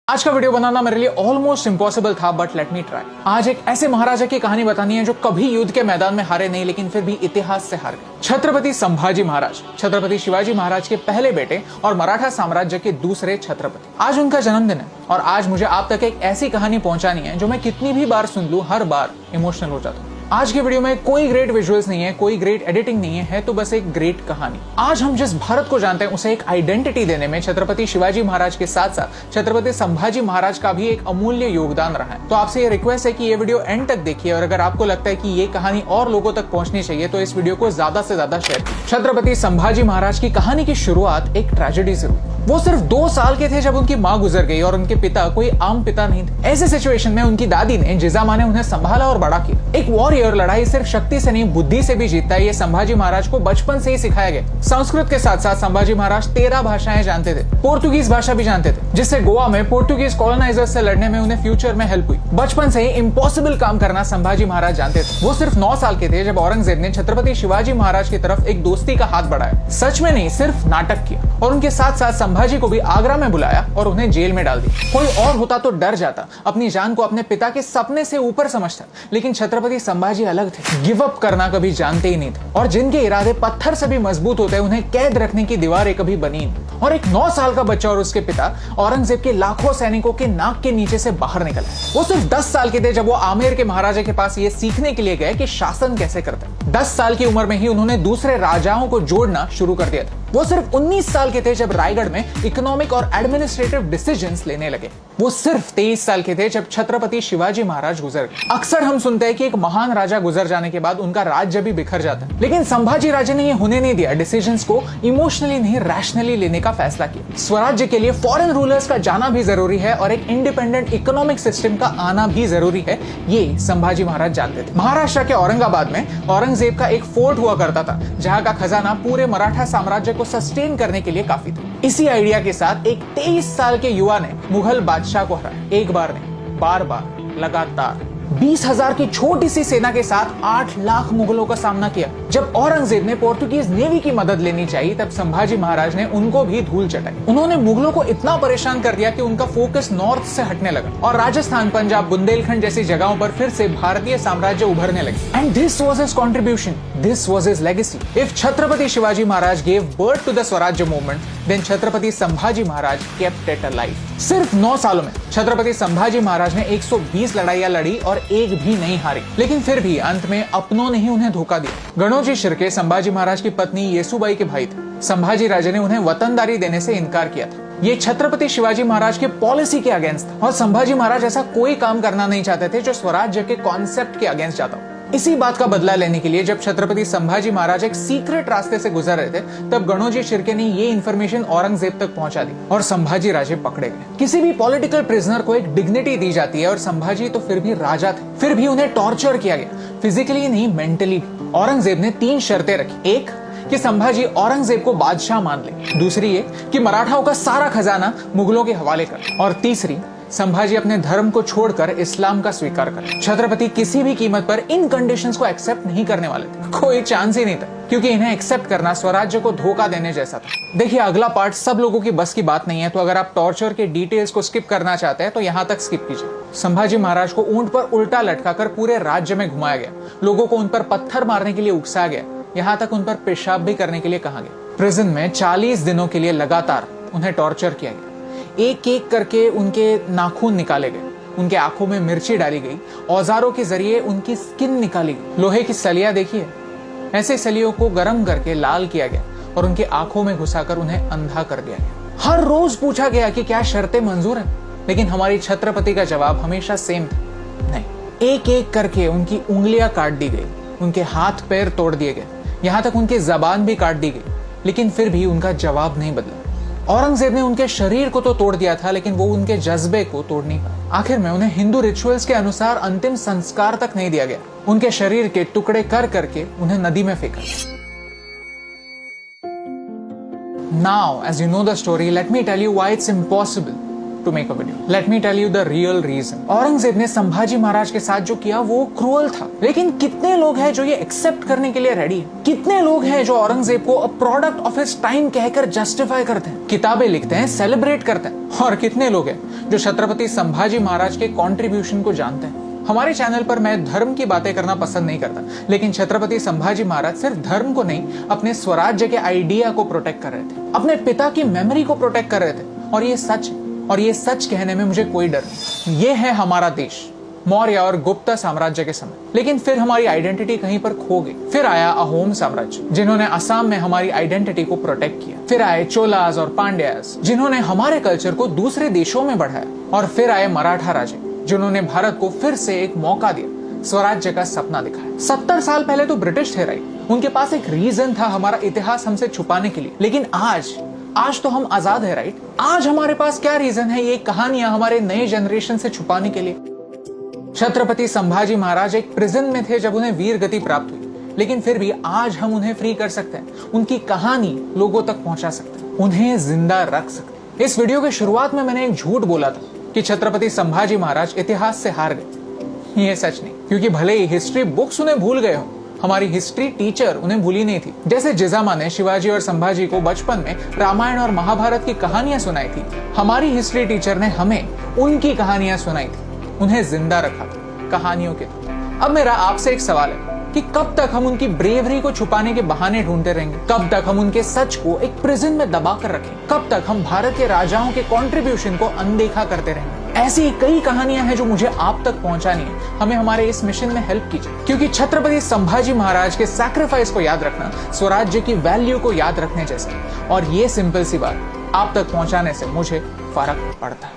आज का वीडियो बनाना मेरे लिए ऑलमोस्ट इम्पॉसिबल था, बट लेट मी ट्राई। आज एक ऐसे महाराजा की कहानी बतानी है जो कभी युद्ध के मैदान में हारे नहीं, लेकिन फिर भी इतिहास से हार गए। छत्रपति संभाजी महाराज, छत्रपति शिवाजी महाराज के पहले बेटे और मराठा साम्राज्य के दूसरे छत्रपति। आज उनका जन्मदिन है और आज मुझे आप तक एक ऐसी कहानी पहुंचानी है जो मैं कितनी भी बार सुन लूं, हर बार इमोशनल हो जाता हूँ। आज की वीडियो में कोई ग्रेट विजुअल्स नहीं है, कोई ग्रेट एडिटिंग नहीं है तो बस एक ग्रेट कहानी। आज हम जिस भारत को जानते हैं उसे एक आइडेंटिटी देने में छत्रपति शिवाजी महाराज के साथ साथ छत्रपति संभाजी महाराज का भी एक अमूल्य योगदान रहा है। तो आपसे ये रिक्वेस्ट है कि ये वीडियो एंड तक देखिए और अगर आपको लगता है कि ये कहानी और लोगों तक पहुंचनी चाहिए तो इस वीडियो को ज्यादा से ज्यादा शेयर कीजिए। छत्रपति संभाजी महाराज की कहानी की शुरुआत एक ट्रेजेडी से हुई। वो सिर्फ 2 साल के थे जब उनकी माँ गुजर गई और उनके पिता कोई आम पिता नहीं थे। ऐसे सिचुएशन में उनकी दादी ने, जिजामा ने उन्हें संभाला और बड़ा किया। एक वॉरियर लड़ाई सिर्फ शक्ति से नहीं बुद्धि से भी जीतता है, ये संभाजी महाराज को बचपन से ही सिखाया गया। संस्कृत के साथ साथ संभाजी महाराज 13 भाषाएं जानते थे, पोर्तुगीज भाषा भी जानते थे, जिससे गोवा में पोर्तुगीज कॉलोनाइजर्स से लड़ने में उन्हें फ्यूचर में हेल्प हुई। बचपन से ही इम्पॉसिबल काम करना संभाजी महाराज जानते थे। वो सिर्फ 9 साल के थे जब औरंगजेब ने छत्रपति शिवाजी महाराज की तरफ एक दोस्ती का हाथ बढ़ाया। सच में नहीं, सिर्फ नाटक किया और उनके साथ साथ संभाजी को भी आगरा में बुलाया और उन्हें जेल में डाल दिया। कोई और होता तो डर जाता, अपनी जान को अपने पिता के सपने से ऊपर समझता, लेकिन छत्रपति संभाजी अलग थे। गिव अप करना कभी जानते ही नहीं थे और जिनके इरादे पत्थर से भी मजबूत होते हैं उन्हें कैद रखने की दीवारें कभी बनी नहीं। और एक 9 साल का बच्चा और उसके पिता औरंगजेब के लाखों सैनिकों के नाक के नीचे से बाहर निकले। वो सिर्फ 10 साल के थे जब वो आमेर के महाराजा के पास ये सीखने के लिए गए कि शासन कैसे करते हैं। 10 साल की उम्र में ही उन्होंने दूसरे राजाओं को जोड़ना शुरू कर दिया था। वो सिर्फ 19 साल के थे जब रायगढ़ में इकोनॉमिक और एडमिनिस्ट्रेटिव डिसीजंस लेने लगे। वो सिर्फ 23 साल के थे जब छत्रपति शिवाजी महाराज गुजर गए। अक्सर हम सुनते हैं कि एक महान राजा गुजर जाने के बाद उनका राज्य भी बिखर जाता है, लेकिन संभाजी राजे ने ये होने नहीं दिया। डिसीजंस को इमोशनली नहीं, रैशनली लेने का फैसला किया। स्वराज्य के लिए फॉरेन रूलर्स का जाना भी जरूरी है और एक इंडिपेंडेंट इकोनॉमिक सिस्टम का आना भी जरूरी है, ये संभाजी महाराज जानते थे। महाराष्ट्र के औरंगाबाद में औरंगजेब का एक फोर्ट हुआ करता था जहां का खजाना पूरे मराठा साम्राज्य को सस्टेन करने के लिए काफी था। इसी आइडिया के साथ एक 23 साल के युवा ने मुगल बादशाह को हराया। एक बार नहीं, बार बार, लगातार 20,000 की छोटी सी सेना के साथ 8 लाख मुगलों का सामना किया। जब औरंगजेब ने पोर्तुगीज नेवी की मदद लेनी चाहिए तब संभाजी महाराज ने उनको भी धूल चटाई। उन्होंने मुगलों को इतना परेशान कर दिया कि उनका फोकस नॉर्थ से हटने लगा और राजस्थान, पंजाब, बुंदेलखंड जैसी जगहों पर फिर से भारतीय साम्राज्य उभरने लगे। And this was his contribution, this was his legacy. If Chhatrapati Shivaji Maharaj gave birth to the swarajya movement, then Chhatrapati Sambhaji Maharaj kept it alive. सिर्फ 9 सालों में छत्रपति संभाजी महाराज ने 120 लड़ाइयां लड़ी और एक भी नहीं हारी, लेकिन फिर भी अंत में अपनों ने ही उन्हें धोखा दिया। गणोजी शिर्के संभाजी महाराज की पत्नी येसुबाई के भाई थे। संभाजी राजे ने उन्हें वतनदारी देने से इनकार किया था। ये छत्रपति शिवाजी महाराज के पॉलिसी के अगेंस्ट था और संभाजी महाराज ऐसा कोई काम करना नहीं चाहते थे जो स्वराज्य के कॉन्सेप्ट के अगेंस्ट जाता हो। इसी बात का बदला लेने के लिए जब छत्रपति संभाजी महाराज एक सीक्रेट रास्ते से गुजर रहे थे तब गणोजी शिर्के ने ये इन्फॉर्मेशन औरंगजेब तक पहुंचा दी और संभाजी राजे पकड़े गए। किसी भी पॉलिटिकल प्रिजनर को एक डिग्निटी दी जाती है और संभाजी तो फिर भी राजा थे, फिर भी उन्हें टॉर्चर किया गया, फिजिकली नहीं मेंटली भी। औरंगजेब ने 3 शर्तें रखी। एक, कि संभाजी औरंगजेब को बादशाह मान ले। दूसरी ये कि मराठाओं का सारा खजाना मुगलों के हवाले कर। और तीसरी, संभाजी अपने धर्म को छोड़कर इस्लाम का स्वीकार करे। छत्रपति किसी भी कीमत पर इन कंडीशंस को एक्सेप्ट नहीं करने वाले थे। कोई चांस ही नहीं था, क्योंकि इन्हें एक्सेप्ट करना स्वराज्य को धोखा देने जैसा था। देखिए, अगला पार्ट सब लोगों की बस की बात नहीं है, तो अगर आप टॉर्चर के डिटेल्स को स्किप करना चाहते हैं तो यहाँ तक स्किप कीजिए। संभाजी महाराज को ऊंट पर उल्टा लटकाकर पूरे राज्य में घुमाया गया। लोगों को उन पर पत्थर मारने के लिए उकसाया गया, यहाँ तक उन पर पेशाब भी करने के लिए कहा गया। प्रिजन में 40 दिनों के लिए लगातार उन्हें टॉर्चर किया गया। एक एक करके उनके नाखून निकाले गए, उनके आंखों में मिर्ची डाली गई, औजारों के जरिए उनकी स्किन निकाली गई। लोहे की सलियां देखिए, ऐसे सलियों को गर्म करके लाल किया गया और उनकी आंखों में घुसाकर उन्हें अंधा कर दिया गया। हर रोज पूछा गया कि क्या शर्तें मंजूर हैं, लेकिन हमारी छत्रपति का जवाब हमेशा सेम था, नहीं। एक एक करके उनकी उंगलियां काट दी गई, उनके हाथ पैर तोड़ दिए गए, यहाँ तक उनकी जबान भी काट दी गई, लेकिन फिर भी उनका जवाब नहीं बदला। औरंगजेब ने उनके शरीर को तो तोड़ दिया था, लेकिन वो उनके जज्बे को तोड़ नहीं पाया। आखिर में उन्हें हिंदू रिचुअल्स के अनुसार अंतिम संस्कार तक नहीं दिया गया। उनके शरीर के टुकड़े कर करके उन्हें नदी में फेंका। Now, as you know the story, let me tell you why it's impossible. to make a video. Let me tell you the real reason. Aurangzeb ने संभाजी महाराज के साथ जो किया वो क्रूअल था, लेकिन कितने लोग हैं जो ये एक्सेप्ट करने के लिए रेडी है? कितने लोग हैं जो औरंगजेब को a product of his time कहकर जस्टिफाई करते हैं, किताबें लिखते हैं, सेलिब्रेट करते हैं? और कितने लोग हैं जो छत्रपति संभाजी महाराज के कॉन्ट्रीब्यूशन को जानते हैं? हमारे चैनल पर मैं धर्म की बातें करना पसंद नहीं करता, लेकिन छत्रपति संभाजी महाराज सिर्फ धर्म को नहीं, अपने स्वराज्य के आइडिया को प्रोटेक्ट कर रहे थे, अपने पिता की मेमोरी को प्रोटेक्ट कर रहे थे। और ये सच है, और ये सच कहने में मुझे कोई डर नहीं। ये है हमारा देश मौर्य और गुप्ता साम्राज्य के समय, लेकिन फिर हमारी आइडेंटिटी कहीं पर खो गई। फिर आया अहोम साम्राज्य, जिन्होंने असम में हमारी आइडेंटिटी को प्रोटेक्ट किया। फिर आए चोलास और पांड्यास, जिन्होंने हमारे कल्चर को दूसरे देशों में बढ़ाया। और फिर आए मराठा राजे, जिन्होंने भारत को फिर से एक मौका दिया, स्वराज्य का सपना दिखाया। 70 साल पहले तो ब्रिटिश थे राइट, उनके पास एक रीजन था हमारा इतिहास हमसे छुपाने के लिए, लेकिन आज तो हम आजाद है राइट। आज हमारे पास क्या रीजन है ये कहानियां हमारे नए जनरेशन से छुपाने के लिए? छत्रपति संभाजी महाराज एक प्रिजन में थे जब उन्हें वीर गति प्राप्त हुई, लेकिन फिर भी आज हम उन्हें फ्री कर सकते हैं, उनकी कहानी लोगों तक पहुंचा सकते हैं, उन्हें जिंदा रख सकते हैं। इस वीडियो के शुरुआत में मैंने एक झूठ बोला था कि छत्रपति संभाजी महाराज इतिहास से हार गए। ये सच नहीं, क्योंकि भले ही हिस्ट्री बुक्स उन्हें भूल गए हो, हमारी हिस्ट्री टीचर उन्हें भूली नहीं थी। जैसे जिजामा ने शिवाजी और संभाजी को बचपन में रामायण और महाभारत की कहानियां सुनाई थी, हमारी हिस्ट्री टीचर ने हमें उनकी कहानियां सुनाई थी, उन्हें जिंदा रखा था कहानियों के। अब मेरा आपसे एक सवाल है कि कब तक हम उनकी ब्रेवरी को छुपाने के बहाने ढूंढते रहेंगे? कब तक हम उनके सच को एक प्रिजन में दबा कर रखें? कब तक हम भारत के राजाओं के कंट्रीब्यूशन को अनदेखा करते रहेंगे? ऐसी कई कहानियां हैं जो मुझे आप तक पहुंचानी है। हमें हमारे इस मिशन में हेल्प कीजिए, क्योंकि छत्रपति संभाजी महाराज के सैक्रिफाइस को याद रखना स्वराज्य की वैल्यू को याद रखने जैसा, और ये सिंपल सी बात आप तक पहुंचाने से मुझे फर्क पड़ता है।